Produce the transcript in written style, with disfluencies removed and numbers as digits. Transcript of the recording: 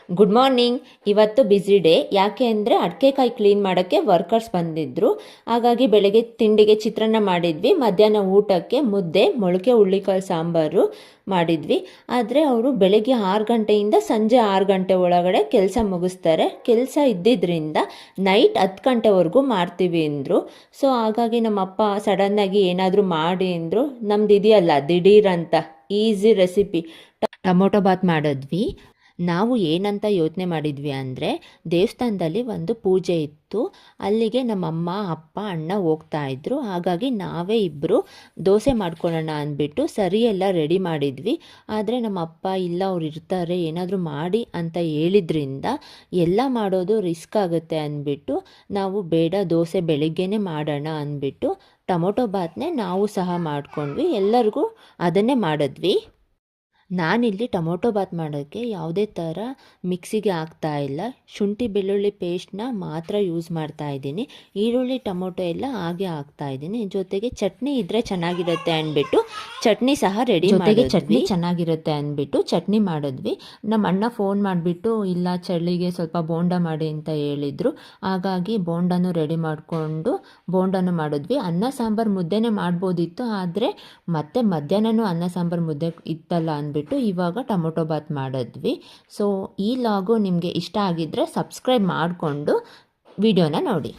Good morning. ಇವತ್ತು busy day. ಯಾಕೆ ಅಂದರೆ ಅಡಿಕೆಕಾಯಿ ಕ್ಲೀನ್ ಮಾಡೋಕ್ಕೆ ವರ್ಕರ್ಸ್ ಬಂದಿದ್ದರು. ಹಾಗಾಗಿ ಬೆಳಗ್ಗೆ ತಿಂಡಿಗೆ ಚಿತ್ರಾನ್ನ ಮಾಡಿದ್ವಿ, ಮಧ್ಯಾಹ್ನ ಊಟಕ್ಕೆ ಮುದ್ದೆ ಮೊಳಕೆ ಹುಳ್ಳಿಕಾಳು ಸಾಂಬಾರು ಮಾಡಿದ್ವಿ. ಆದರೆ ಅವರು ಬೆಳಗ್ಗೆ 6 ಗಂಟೆಯಿಂದ ಸಂಜೆ 6 ಗಂಟೆ ಒಳಗಡೆ ಕೆಲಸ ಮುಗಿಸ್ತಾರೆ. ಕೆಲಸ ಇದ್ದಿದ್ದರಿಂದ ನೈಟ್ 10 ಗಂಟೆವರೆಗೂ ಮಾಡ್ತೀವಿ ಅಂದರು. ಸೊ ಹಾಗಾಗಿ ನಮ್ಮಪ್ಪ ಸಡನ್ನಾಗಿ ಏನಾದರೂ ಮಾಡಿ ಅಂದರು. ನಮ್ದು ಇದೆಯಲ್ಲ ದಿಢೀರ್ ಅಂತ ಈಸಿ ರೆಸಿಪಿ ಟೊಮೊಟೊ ಬಾತ್ ಮಾಡಿದ್ವಿ. ನಾವು ಏನಂತ ಯೋಚನೆ ಮಾಡಿದ್ವಿ ಅಂದರೆ, ದೇವಸ್ಥಾನದಲ್ಲಿ ಒಂದು ಪೂಜೆ ಇತ್ತು, ಅಲ್ಲಿಗೆ ನಮ್ಮಮ್ಮ ಅಪ್ಪ ಅಣ್ಣ ಹೋಗ್ತಾ ಇದ್ರು. ಹಾಗಾಗಿ ನಾವೇ ಇಬ್ಬರು ದೋಸೆ ಮಾಡ್ಕೊಳ್ಳೋಣ ಅಂದ್ಬಿಟ್ಟು ಸರಿ ಎಲ್ಲ ರೆಡಿ ಮಾಡಿದ್ವಿ. ಆದರೆ ನಮ್ಮ ಅಪ್ಪ ಇಲ್ಲ, ಅವ್ರು ಇರ್ತಾರೆ, ಏನಾದರೂ ಮಾಡಿ ಅಂತ ಹೇಳಿದ್ರಿಂದ ಎಲ್ಲ ಮಾಡೋದು ರಿಸ್ಕ್ ಆಗುತ್ತೆ ಅಂದ್ಬಿಟ್ಟು ನಾವು ಬೇಡ ದೋಸೆ ಬೆಳಿಗ್ಗೆನೇ ಮಾಡೋಣ ಅಂದ್ಬಿಟ್ಟು ಟೊಮೊಟೊ ಬಾತ್ನೇ ನಾವು ಸಹ ಮಾಡ್ಕೊಂಡ್ವಿ. ಎಲ್ಲರಿಗೂ ಅದನ್ನೇ ಮಾಡಿದ್ವಿ. ನಾನಿಲ್ಲಿ ಟೊಮೊಟೊ ಬಾತ್ ಮಾಡೋಕ್ಕೆ ಯಾವುದೇ ಥರ ಮಿಕ್ಸಿಗೆ ಹಾಕ್ತಾಯಿಲ್ಲ, ಶುಂಠಿ ಬೆಳ್ಳುಳ್ಳಿ ಪೇಸ್ಟ್ನ ಮಾತ್ರ ಯೂಸ್ ಮಾಡ್ತಾ ಇದ್ದೀನಿ. ಈರುಳ್ಳಿ ಟೊಮೊಟೊ ಎಲ್ಲ ಹಾಗೆ ಹಾಕ್ತಾಯಿದ್ದೀನಿ. ಜೊತೆಗೆ ಚಟ್ನಿ ಇದ್ದರೆ ಚೆನ್ನಾಗಿರುತ್ತೆ ಅಂದ್ಬಿಟ್ಟು ಚಟ್ನಿ ಸಹ ರೆಡಿ ಮಾಡಿ, ಚಟ್ನಿ ಚೆನ್ನಾಗಿರುತ್ತೆ ಅಂದ್ಬಿಟ್ಟು ಚಟ್ನಿ ಮಾಡಿದ್ವಿ. ನಮ್ಮ ಅಣ್ಣ ಫೋನ್ ಮಾಡಿಬಿಟ್ಟು ಇಲ್ಲ ಚಳಿಗೆ ಸ್ವಲ್ಪ ಬೋಂಡ ಮಾಡಿ ಅಂತ ಹೇಳಿದರು. ಹಾಗಾಗಿ ಬೋಂಡನೂ ರೆಡಿ ಮಾಡಿಕೊಂಡು ಬೋಂಡನೂ ಮಾಡಿದ್ವಿ. ಅನ್ನ ಸಾಂಬಾರು ಮುದ್ದೆನೇ ಮಾಡ್ಬೋದಿತ್ತು, ಆದರೆ ಮತ್ತೆ ಮಧ್ಯಾಹ್ನನೂ ಅನ್ನ ಸಾಂಬಾರು ಮುದ್ದೆ ಇತ್ತಲ್ಲ ಅಂದ್ಬಿಟ್ಟು ಇವಾಗ ಟೊಮೊಟೊ ಬಾತ್ ಮಾಡಿದ್ವಿ. ಸೊ ಈ ಲಾಗು ನಿಮಗೆ ಇಷ್ಟ ಆಗಿದ್ದರೆ ಸಬ್ಸ್ಕ್ರೈಬ್ ಮಾಡಿಕೊಂಡು ವಿಡಿಯೋನ ನೋಡಿ.